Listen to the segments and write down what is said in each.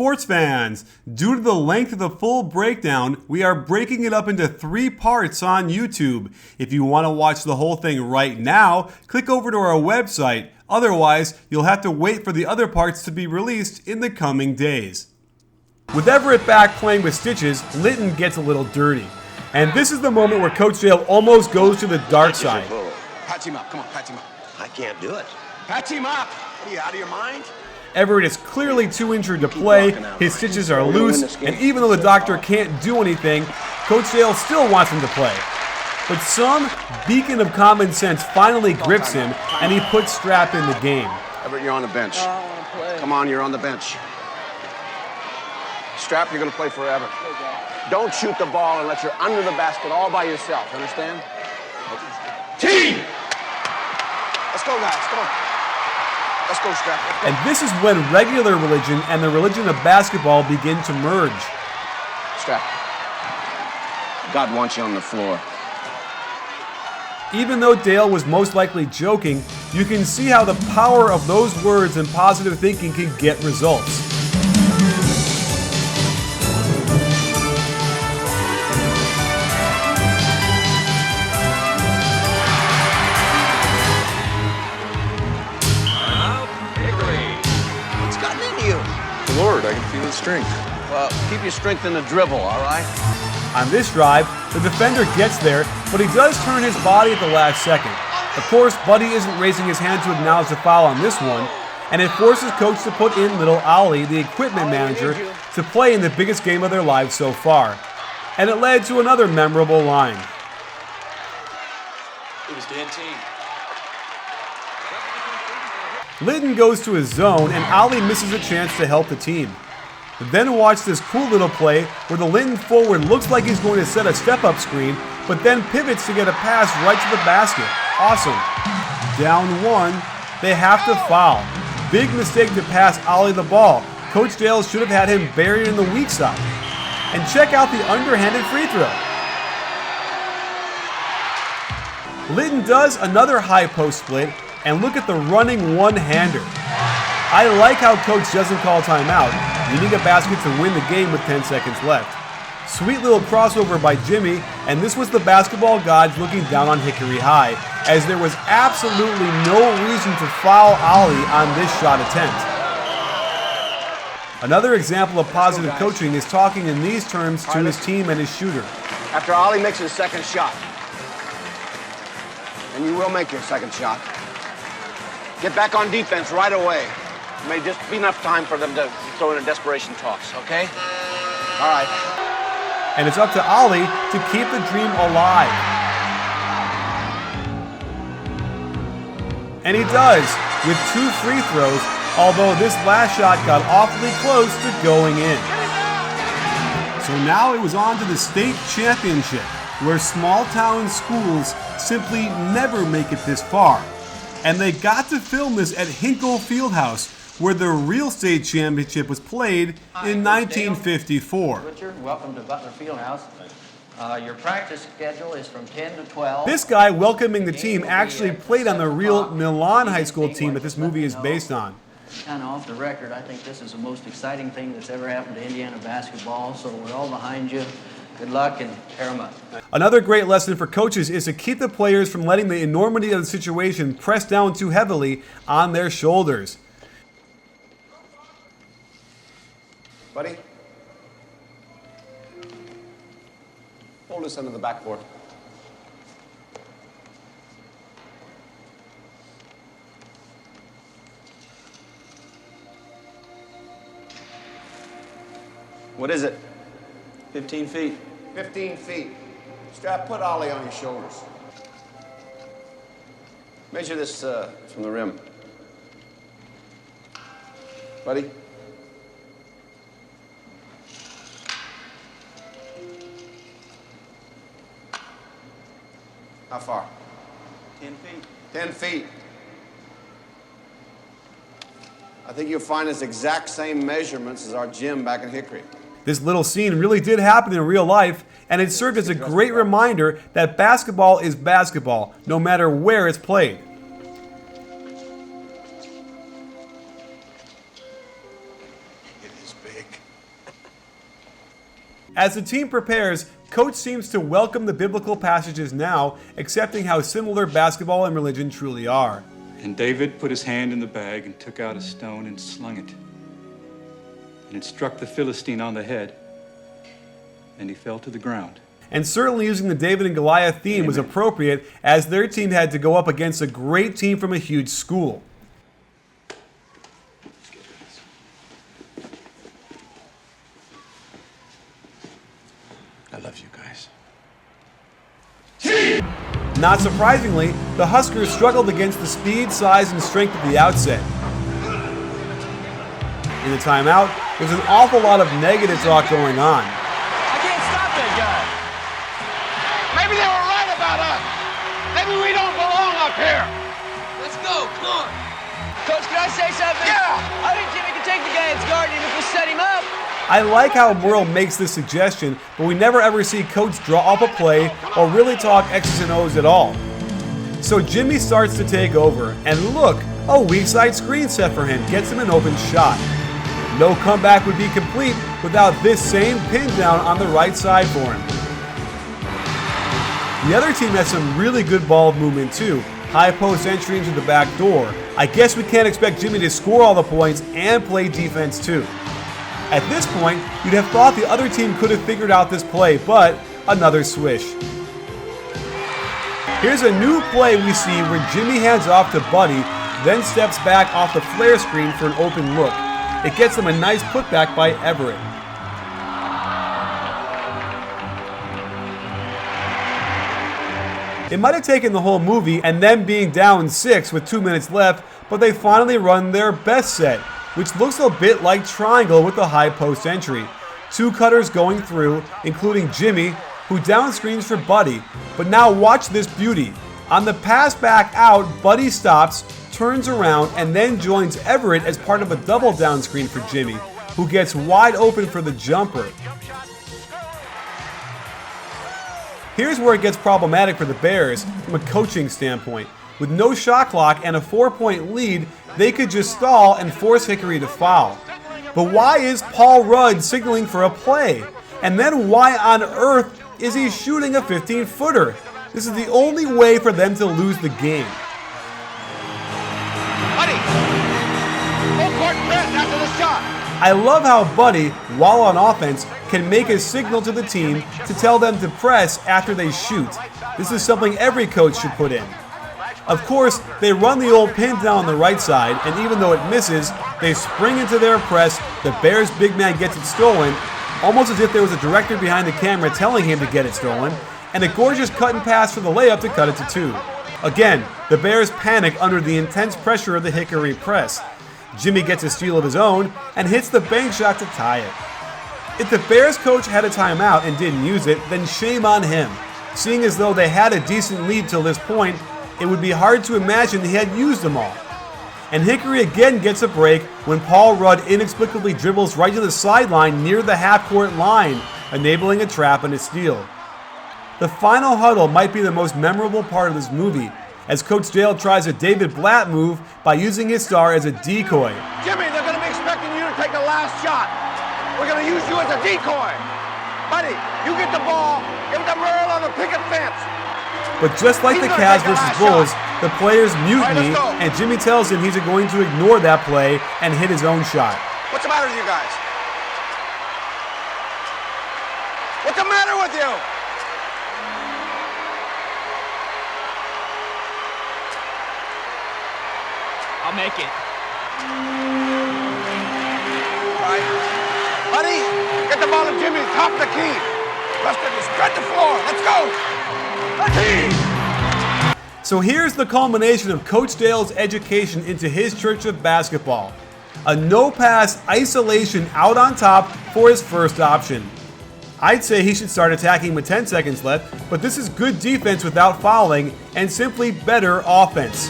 Sports fans, due to the length of the full breakdown, we are breaking it up into 3 parts on YouTube. If you want to watch the whole thing right now, click over to our website. Otherwise, you'll have to wait for the other parts to be released in the coming days. With Everett back playing with stitches, Litton gets a little dirty. And this is the moment where Coach Dale almost goes to the dark side. Patch him up, come on, patch him up. I can't do it. Patch him up! What are you, out of your mind? Everett is clearly too injured to play, his stitches are loose, and even though the doctor can't do anything, Coach Dale still wants him to play. But some beacon of common sense finally grips him, and he puts Strap in the game. Everett, you're on the bench. Come on, you're on the bench. Strap, you're gonna play forever. Don't shoot the ball unless you're under the basket all by yourself, understand? Team! Let's go, guys, come on. Let's go, Strap. And this is when regular religion and the religion of basketball begin to merge. Strap. God wants you on the floor. Even though Dale was most likely joking, you can see how the power of those words and positive thinking can get results. Lord, I can feel his strength. Well, keep your strength in the dribble, all right? On this drive, the defender gets there, but he does turn his body at the last second. Of course, Buddy isn't raising his hand to acknowledge the foul on this one, and it forces Coach to put in little Ollie, the equipment manager, to play in the biggest game of their lives so far. And it led to another memorable line. It was 10-team. Litton goes to his zone, and Ollie misses a chance to help the team. Then watch this cool little play where the Litton forward looks like he's going to set a step-up screen, but then pivots to get a pass right to the basket. Awesome. Down 1, they have to foul. Big mistake to pass Ollie the ball. Coach Dale should have had him buried in the weak side. And check out the underhanded free throw. Litton does another high post split, and look at the running one-hander. I like how Coach doesn't call timeout, needing a basket to win the game with 10 seconds left. Sweet little crossover by Jimmy, and this was the basketball gods looking down on Hickory High, as there was absolutely no reason to foul Ollie on this shot attempt. Another example of positive coaching is talking in these terms to his team and his shooter. After Ollie makes his second shot, and you will make your second shot, get back on defense right away. It may just be enough time for them to throw in a desperation toss, okay? All right. And it's up to Ollie to keep the dream alive. And he does, with 2 free throws, although this last shot got awfully close to going in. So now it was on to the state championship, where small-town schools simply never make it this far. And they got to film this at Hinkle Fieldhouse, where the real state championship was played in 1954. Richard, welcome to Butler Fieldhouse. Your practice schedule is from 10 to 12. This guy welcoming the team actually played on the real Milan High School team that this movie is based on. Kind of off the record, I think this is the most exciting thing that's ever happened to Indiana basketball, so we're all behind you. Good luck and tear 'em up. Another great lesson for coaches is to keep the players from letting the enormity of the situation press down too heavily on their shoulders. Buddy, hold this under the backboard. What is it? 15 feet. 15 feet. Strap, put Ollie on your shoulders. Measure this from the rim. Buddy. How far? 10 feet. 10 feet. I think you'll find it's exact same measurements as our gym back in Hickory. This little scene really did happen in real life, and it served as a great reminder that basketball is basketball, no matter where it's played. It is big. kick. As the team prepares, Coach seems to welcome the biblical passages now, accepting how similar basketball and religion truly are. And David put his hand in the bag and took out a stone and slung it. And it struck the Philistine on the head, and he fell to the ground. And certainly using the David and Goliath theme was appropriate, as their team had to go up against a great team from a huge school. I love you guys. Not surprisingly, the Huskers struggled against the speed, size, and strength at the outset. In the timeout, there's an awful lot of negative talk going on. I can't stop that guy. Maybe they were right about us. Maybe we don't belong up here. Let's go, come on. Coach, can I say something? Yeah. I think Jimmy can take the guy that's guarding him if we set him up. I like how Merle makes this suggestion, but we never ever see Coach draw up a play or really talk X's and O's at all. So Jimmy starts to take over, and look, a weak side screen set for him gets him an open shot. No comeback would be complete without this same pin down on the right side for him. The other team has some really good ball movement too. High post entry into the back door. I guess we can't expect Jimmy to score all the points and play defense too. At this point, you'd have thought the other team could have figured out this play, but another swish. Here's a new play we see where Jimmy hands off to Buddy, then steps back off the flare screen for an open look. It gets him a nice putback by Everett. It might have taken the whole movie and them being down 6 with 2 minutes left, but they finally run their best set, which looks a bit like triangle with the high post entry. 2 cutters going through, including Jimmy, who down screens for Buddy. But now watch this beauty. On the pass back out, Buddy stops, turns around, and then joins Everett as part of a double down screen for Jimmy, who gets wide open for the jumper. Here's where it gets problematic for the Bears from a coaching standpoint. With no shot clock and a 4-point lead, they could just stall and force Hickory to foul. But why is Paul Rudd signaling for a play? And then why on earth is he shooting a 15-footer? This is the only way for them to lose the game. Buddy, full court press after the shot. I love how Buddy, while on offense, can make a signal to the team to tell them to press after they shoot. This is something every coach should put in. Of course, they run the old pin down on the right side, and even though it misses, they spring into their press. The Bears' big man gets it stolen, almost as if there was a director behind the camera telling him to get it stolen, and a gorgeous cut and pass for the layup to cut it to 2. Again, the Bears panic under the intense pressure of the Hickory press. Jimmy gets a steal of his own and hits the bank shot to tie it. If the Bears coach had a timeout and didn't use it, then shame on him. Seeing as though they had a decent lead till this point, it would be hard to imagine he had used them all. And Hickory again gets a break when Paul Rudd inexplicably dribbles right to the sideline near the half-court line, enabling a trap and a steal. The final huddle might be the most memorable part of this movie, as Coach Dale tries a David Blatt move by using his star as a decoy. Jimmy, they're going to be expecting you to take the last shot. We're going to use you as a decoy. Buddy, you get the ball, give it to Merle on the picket fence. But just like the Cavs versus Bulls, the players mutiny, and Jimmy tells him he's going to ignore that play and hit his own shot. What's the matter with you guys? What's the matter with you? I'll make it. All right. Buddy, get the ball to Jimmy, top the key. Rustin, spread the floor. Let's go. So here's the culmination of Coach Dale's education into his church of basketball. A no-pass isolation out on top for his first option. I'd say he should start attacking with 10 seconds left, but this is good defense without fouling and simply better offense.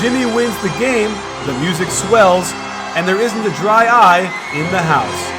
Jimmy wins the game, the music swells, and there isn't a dry eye in the house.